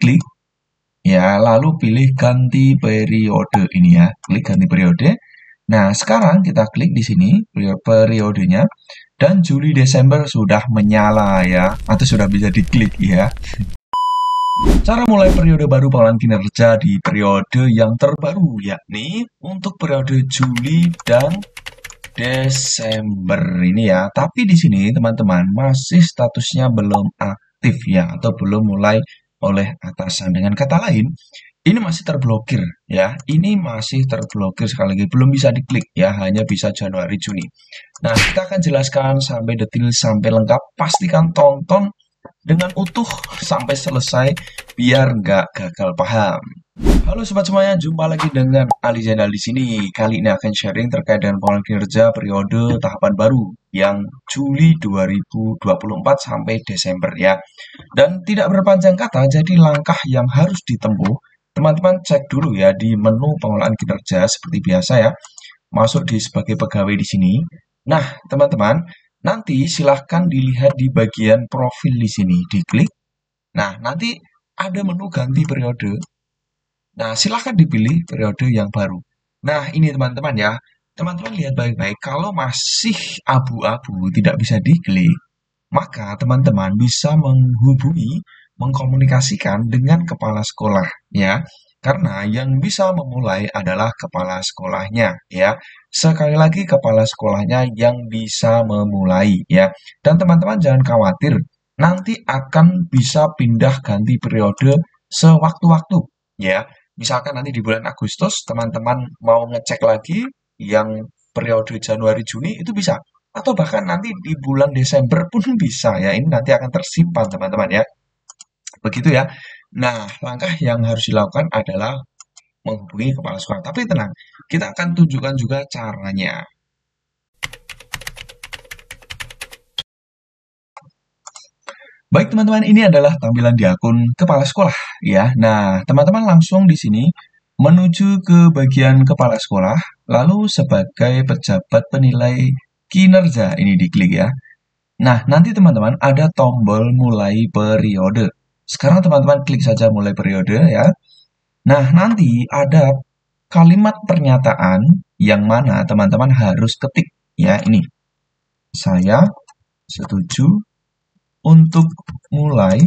diklik ya, lalu pilih ganti periode ini ya, klik ganti periode. Nah, sekarang kita klik di sini periodenya dan Juli Desember sudah menyala ya, atau sudah bisa diklik ya. Cara mulai periode baru pengenalan kinerja di periode yang terbaru, yakni untuk periode Juli dan Desember ini ya. Tapi di sini teman-teman masih statusnya belum aktif ya, atau belum mulai oleh atasan. Dengan kata lain, ini masih terblokir ya. Ini masih terblokir sekali lagi, belum bisa diklik ya, hanya bisa Januari Juni. Nah, kita akan jelaskan sampai detail sampai lengkap. Pastikan tonton dengan utuh sampai selesai biar nggak gagal paham. Halo sobat semuanya, jumpa lagi dengan Ali Zainal di sini. Kali ini akan sharing terkait dengan pengenalan kinerja periode tahapan baru yang Juli 2024 sampai Desember ya. Dan tidak berpanjang kata, jadi langkah yang harus ditempuh, teman-teman cek dulu ya di menu pengelolaan kinerja seperti biasa ya. Masuk di sebagai pegawai di sini. Nah, teman-teman, nanti silahkan dilihat di bagian profil di sini, diklik. Nah, nanti ada menu ganti periode. Nah, silahkan dipilih periode yang baru. Nah, ini teman-teman ya. Teman-teman lihat baik-baik, kalau masih abu-abu, tidak bisa diklik, maka teman-teman bisa menghubungi, mengkomunikasikan dengan kepala sekolah ya. Karena yang bisa memulai adalah kepala sekolahnya ya. Sekali lagi kepala sekolahnya yang bisa memulai ya. Dan teman-teman jangan khawatir, nanti akan bisa pindah ganti periode sewaktu-waktu ya. Misalkan nanti di bulan Agustus teman-teman mau ngecek lagi yang periode Januari Juni itu bisa, atau bahkan nanti di bulan Desember pun bisa ya. Ini nanti akan tersimpan teman-teman ya. Begitu ya. Nah, langkah yang harus dilakukan adalah menghubungi kepala sekolah. Tapi tenang, kita akan tunjukkan juga caranya. Baik teman-teman, ini adalah tampilan di akun kepala sekolah ya. Nah, teman-teman langsung di sini menuju ke bagian kepala sekolah, lalu sebagai pejabat penilai kinerja ini diklik ya. Nah, nanti teman-teman ada tombol mulai periode. Sekarang teman-teman klik saja mulai periode ya. Nah, nanti ada kalimat pernyataan yang mana teman-teman harus ketik ya ini. Saya setuju untuk mulai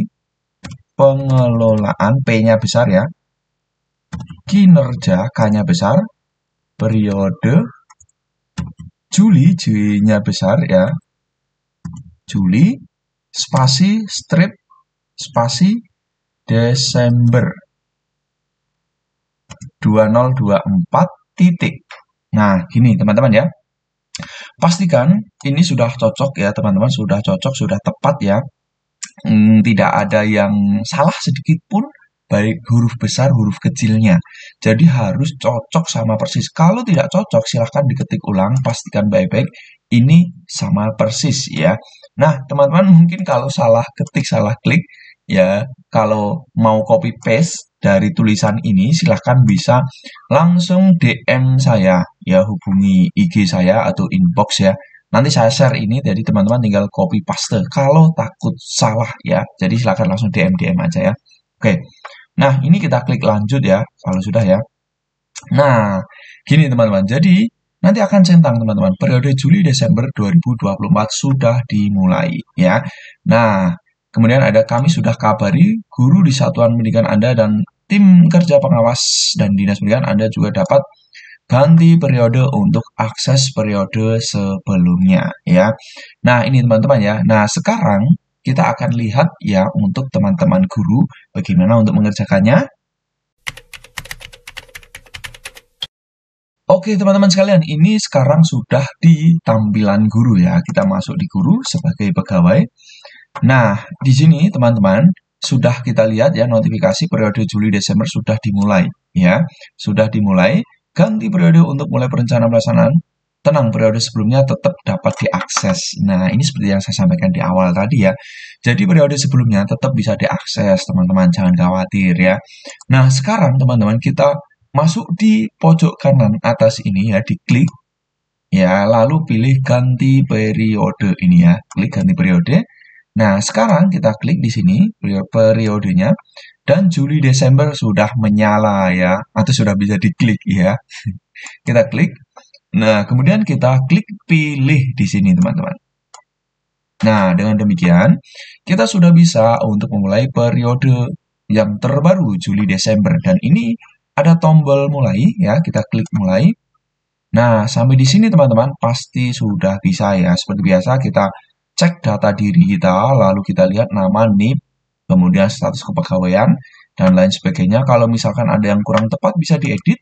pengelolaan P-nya besar ya. Kinerja K-nya besar. Periode Juli J-nya besar ya. Juli spasi strip spasi Desember 2024 titik. Nah, gini teman-teman ya. Pastikan ini sudah cocok ya teman-teman, sudah cocok, sudah tepat ya. Tidak ada yang salah sedikit pun, baik huruf besar, huruf kecilnya. Jadi harus cocok sama persis. Kalau tidak cocok, silahkan diketik ulang, pastikan baik-baik ini sama persis ya. Nah, teman-teman mungkin kalau salah ketik, salah klik, ya kalau mau copy paste dari tulisan ini, silahkan bisa langsung DM saya, ya hubungi IG saya atau inbox ya. Nanti saya share ini, jadi teman-teman tinggal copy paste. Kalau takut salah ya, jadi silahkan langsung DM aja ya. Oke, nah ini kita klik lanjut ya, kalau sudah ya. Nah, gini teman-teman, jadi nanti akan centang teman-teman, periode Juli-Desember 2024 sudah dimulai ya. Nah, kemudian ada kami sudah kabari guru di satuan pendidikan Anda dan tim kerja pengawas dan dinas pendidikan Anda juga dapat ganti periode untuk akses periode sebelumnya ya. Nah, ini teman-teman ya. Nah, sekarang kita akan lihat ya untuk teman-teman guru bagaimana untuk mengerjakannya. Oke teman-teman sekalian, ini sekarang sudah di tampilan guru ya. Kita masuk di guru sebagai pegawai. Nah, di sini teman-teman sudah kita lihat ya notifikasi periode Juli-Desember sudah dimulai ya. Sudah dimulai. Ganti periode untuk mulai perencanaan pelaksanaan. Tenang, periode sebelumnya tetap dapat diakses. Nah, ini seperti yang saya sampaikan di awal tadi ya. Jadi periode sebelumnya tetap bisa diakses, teman-teman. Jangan khawatir ya. Nah, sekarang teman-teman kita masuk di pojok kanan atas ini ya, diklik. Ya, lalu pilih ganti periode ini ya. Klik ganti periode. Nah, sekarang kita klik di sini periodenya. dan Juli Desember sudah menyala ya, atau sudah bisa diklik ya. Kita klik. Nah, kemudian kita klik pilih di sini teman-teman. Nah, dengan demikian kita sudah bisa untuk memulai periode yang terbaru Juli Desember, dan ini ada tombol mulai ya, kita klik mulai. Nah, sampai di sini teman-teman pasti sudah bisa ya. Seperti biasa kita cek data diri kita, lalu kita lihat nama, NIP, kemudian status kepegawaian dan lain sebagainya. Kalau misalkan ada yang kurang tepat bisa diedit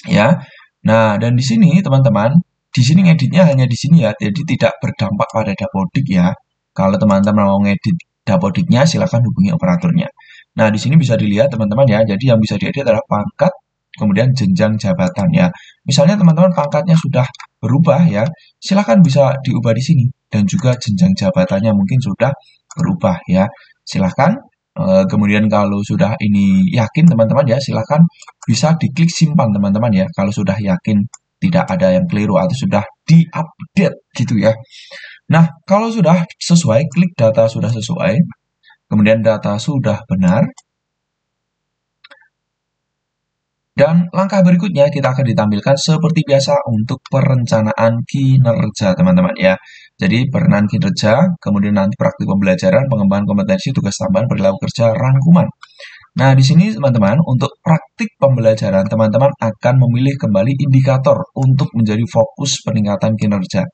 ya. Nah, dan di sini teman-teman, di sini ngeditnya hanya di sini ya, jadi tidak berdampak pada dapodik ya. Kalau teman-teman mau ngedit dapodiknya, silahkan hubungi operatornya. Nah, di sini bisa dilihat teman-teman ya, jadi yang bisa diedit adalah pangkat, kemudian jenjang jabatan ya. Misalnya teman-teman pangkatnya sudah berubah ya, silahkan bisa diubah di sini. Dan juga jenjang jabatannya mungkin sudah berubah ya. Silahkan. Kemudian kalau sudah ini yakin teman-teman ya, silahkan bisa diklik simpan teman-teman ya. Kalau sudah yakin tidak ada yang keliru atau sudah diupdate gitu ya. Nah, kalau sudah sesuai, klik data sudah sesuai. Kemudian data sudah benar. Dan langkah berikutnya kita akan ditampilkan seperti biasa untuk perencanaan kinerja teman-teman ya. Jadi perencanaan kinerja, kemudian nanti praktik pembelajaran, pengembangan kompetensi, tugas tambahan, perilaku kerja, rangkuman. Nah, di sini teman-teman untuk praktik pembelajaran teman-teman akan memilih kembali indikator untuk menjadi fokus peningkatan kinerja.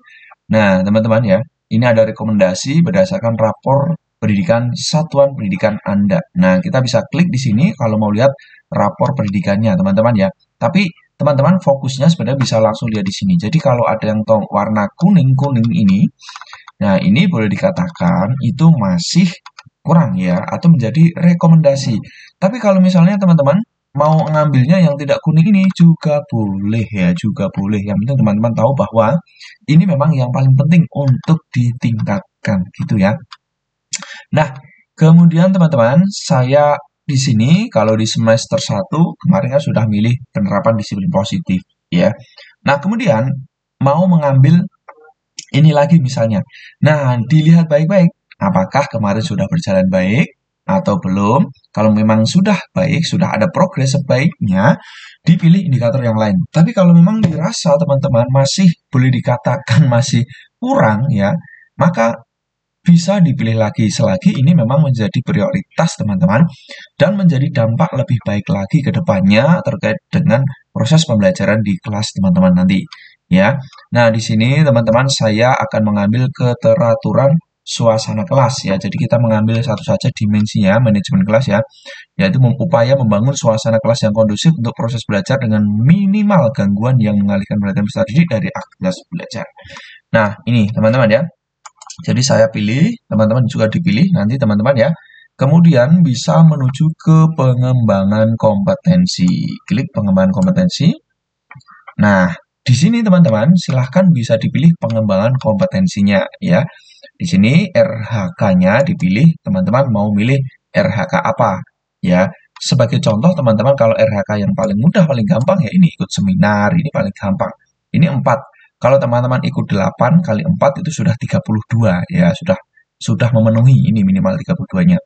Nah, teman-teman ya, ini ada rekomendasi berdasarkan rapor pendidikan satuan pendidikan Anda. Nah, kita bisa klik di sini kalau mau lihat rapor pendidikannya, teman-teman ya. Tapi teman-teman fokusnya sebenarnya bisa langsung lihat di sini. Jadi kalau ada yang warna kuning-kuning ini, nah ini boleh dikatakan itu masih kurang ya, atau menjadi rekomendasi. Tapi kalau misalnya teman-teman mau ngambilnya yang tidak kuning ini juga boleh ya, juga boleh. Yang penting teman-teman tahu bahwa ini memang yang paling penting untuk ditingkatkan gitu ya. Nah, kemudian teman-teman, saya di sini kalau di semester 1 kemarin kan sudah milih penerapan disiplin positif ya. Nah, kemudian mau mengambil ini lagi misalnya. Nah, dilihat baik-baik apakah kemarin sudah berjalan baik atau belum. Kalau memang sudah baik, sudah ada progres, sebaiknya dipilih indikator yang lain. Tapi kalau memang dirasa teman-teman masih boleh dikatakan masih kurang ya, maka bisa dipilih lagi selagi ini memang menjadi prioritas teman-teman dan menjadi dampak lebih baik lagi ke depannya terkait dengan proses pembelajaran di kelas teman-teman nanti ya. Nah, di sini teman-teman saya akan mengambil keteraturan suasana kelas ya. Jadi kita mengambil satu saja dimensinya manajemen kelas ya, yaitu upaya membangun suasana kelas yang kondusif untuk proses belajar dengan minimal gangguan yang mengalihkan perhatian peserta didik dari aktivitas belajar. Nah, ini teman-teman ya. Jadi saya pilih, teman-teman juga dipilih nanti teman-teman ya. Kemudian bisa menuju ke pengembangan kompetensi. Klik pengembangan kompetensi. Nah, di sini teman-teman silahkan bisa dipilih pengembangan kompetensinya ya. Di sini RHK-nya dipilih, teman-teman mau milih RHK apa ya. Sebagai contoh teman-teman kalau RHK yang paling mudah, paling gampang ya ini ikut seminar, ini paling gampang. Ini 4. Kalau teman-teman ikut 8 kali 4 itu sudah 32 ya, sudah memenuhi ini minimal 32-nya.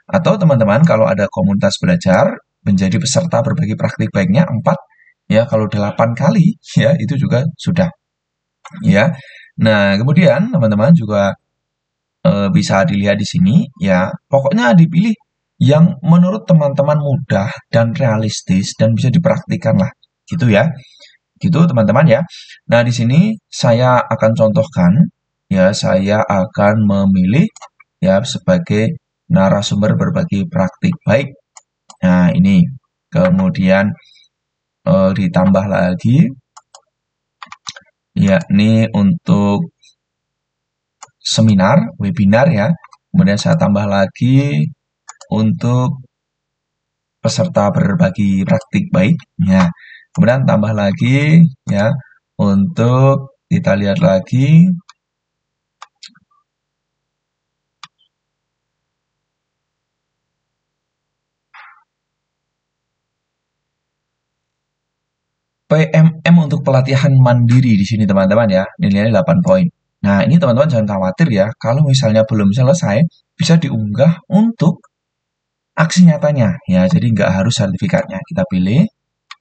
Atau teman-teman kalau ada komunitas belajar menjadi peserta berbagi praktik baiknya 4 ya, kalau 8 kali ya itu juga sudah ya. Nah, kemudian teman-teman juga bisa dilihat di sini ya. Pokoknya dipilih yang menurut teman-teman mudah dan realistis dan bisa dipraktikkan lah gitu ya. Gitu teman-teman ya. Nah, di sini saya akan contohkan ya, saya akan memilih ya sebagai narasumber berbagi praktik baik. Nah, ini kemudian ditambah lagi yakni untuk seminar, webinar ya. Kemudian saya tambah lagi untuk peserta berbagi praktik baik ya. Kemudian tambah lagi ya untuk kita lihat lagi PMM untuk pelatihan mandiri di sini teman-teman ya. Nilainya 8 poin. Nah, ini teman-teman jangan khawatir ya. Kalau misalnya belum selesai, bisa diunggah untuk aksi nyatanya ya, jadi nggak harus sertifikatnya. Kita pilih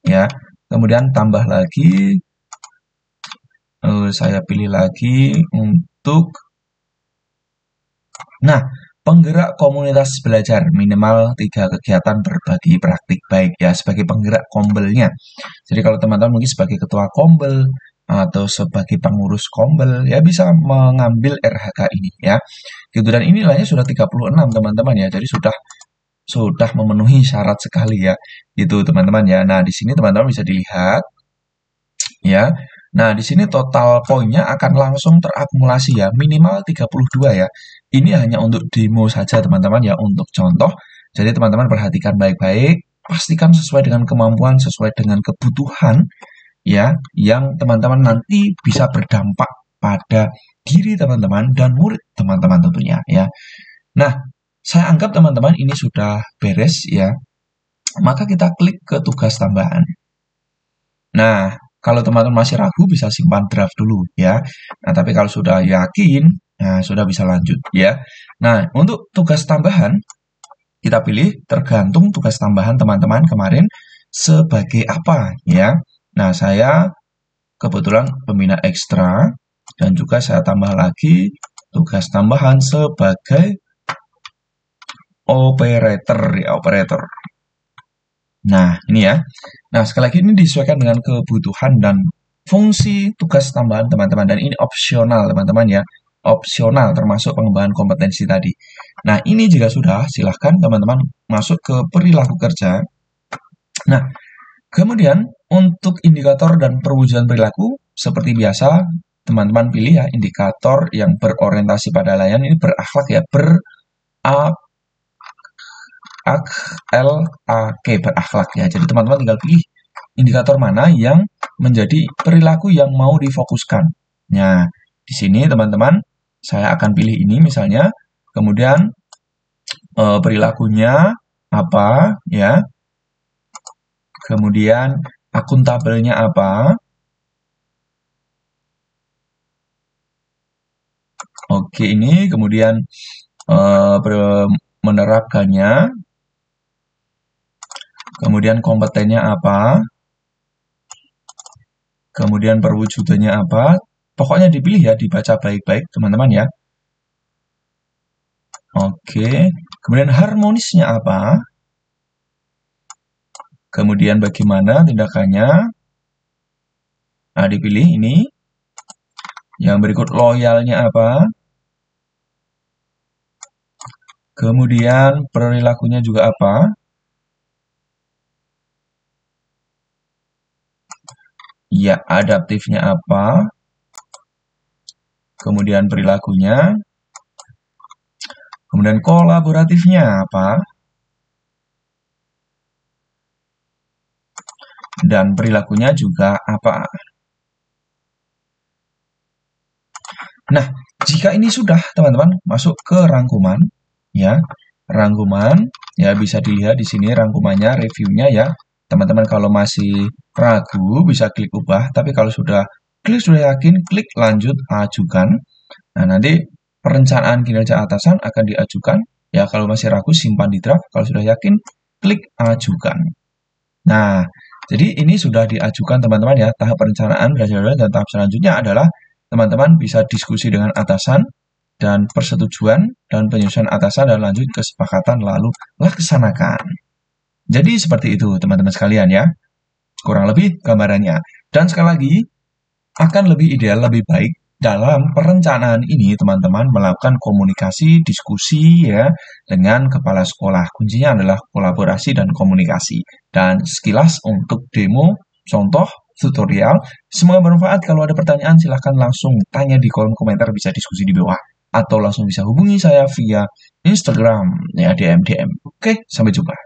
ya, kemudian tambah lagi, saya pilih lagi untuk penggerak komunitas belajar minimal 3 kegiatan berbagi praktik baik ya, sebagai penggerak kombelnya. Jadi kalau teman-teman mungkin sebagai ketua kombel atau sebagai pengurus kombel ya, bisa mengambil RHK ini ya. Gitu, dan ini nilainya sudah 36 teman-teman ya. Jadi sudah memenuhi syarat sekali ya. Gitu teman-teman ya. Nah, di sini teman-teman bisa dilihat ya. Nah, di sini total poinnya akan langsung terakumulasi ya, minimal 32 ya. Ini hanya untuk demo saja teman-teman ya, untuk contoh. Jadi teman-teman perhatikan baik-baik, pastikan sesuai dengan kemampuan, sesuai dengan kebutuhan ya, yang teman-teman nanti bisa berdampak pada diri teman-teman dan murid teman-teman tentunya ya. Nah, saya anggap teman-teman ini sudah beres ya. Maka kita klik ke tugas tambahan. Nah, kalau teman-teman masih ragu bisa simpan draft dulu ya. Nah, tapi kalau sudah yakin, nah sudah bisa lanjut ya. Nah, untuk tugas tambahan kita pilih tergantung tugas tambahan teman-teman kemarin sebagai apa ya. Nah, saya kebetulan pembina ekstra dan juga saya tambah lagi tugas tambahan sebagai operator ya, operator. Nah, ini ya. Nah, sekali lagi ini disesuaikan dengan kebutuhan dan fungsi tugas tambahan teman-teman. Dan ini opsional teman-teman ya. Opsional termasuk pengembangan kompetensi tadi. Nah, ini jika sudah, silahkan teman-teman masuk ke perilaku kerja. Nah, kemudian untuk indikator dan perwujudan perilaku, seperti biasa, teman-teman pilih ya, indikator yang berorientasi pada layan, ini berakhlak ya, berakhlak ya. Jadi teman-teman tinggal pilih indikator mana yang menjadi perilaku yang mau difokuskan. Nah, di sini teman-teman saya akan pilih ini misalnya, kemudian perilakunya apa ya, kemudian akuntabelnya apa, oke, ini kemudian menerapkannya, kemudian kompetennya apa, kemudian perwujudannya apa. Pokoknya dipilih ya, dibaca baik-baik teman-teman ya. Oke, kemudian harmonisnya apa, kemudian bagaimana tindakannya. Nah, dipilih ini. Yang berikut loyalnya apa, kemudian perilakunya juga apa, ya adaptifnya apa, kemudian perilakunya, kemudian kolaboratifnya apa, dan perilakunya juga apa. Nah, jika ini sudah teman-teman masuk ke rangkuman ya, rangkuman ya, bisa dilihat di sini rangkumannya, reviewnya ya. Teman-teman kalau masih ragu bisa klik ubah, tapi kalau sudah yakin, klik lanjut ajukan. Nah, nanti perencanaan kinerja atasan akan diajukan ya. Kalau masih ragu simpan di draft, kalau sudah yakin klik ajukan. Nah, jadi ini sudah diajukan teman-teman ya, tahap perencanaan belajar, dan tahap selanjutnya adalah teman-teman bisa diskusi dengan atasan dan persetujuan dan penyusunan atasan dan lanjut kesepakatan lalu laksanakan. Jadi seperti itu teman-teman sekalian ya, kurang lebih gambarannya. Dan sekali lagi, akan lebih ideal, lebih baik dalam perencanaan ini teman-teman melakukan komunikasi, diskusi ya dengan kepala sekolah. Kuncinya adalah kolaborasi dan komunikasi. Dan sekilas untuk demo, contoh, tutorial. Semoga bermanfaat. Kalau ada pertanyaan silahkan langsung tanya di kolom komentar, bisa diskusi di bawah. Atau langsung bisa hubungi saya via Instagram ya, DM. Oke, sampai jumpa.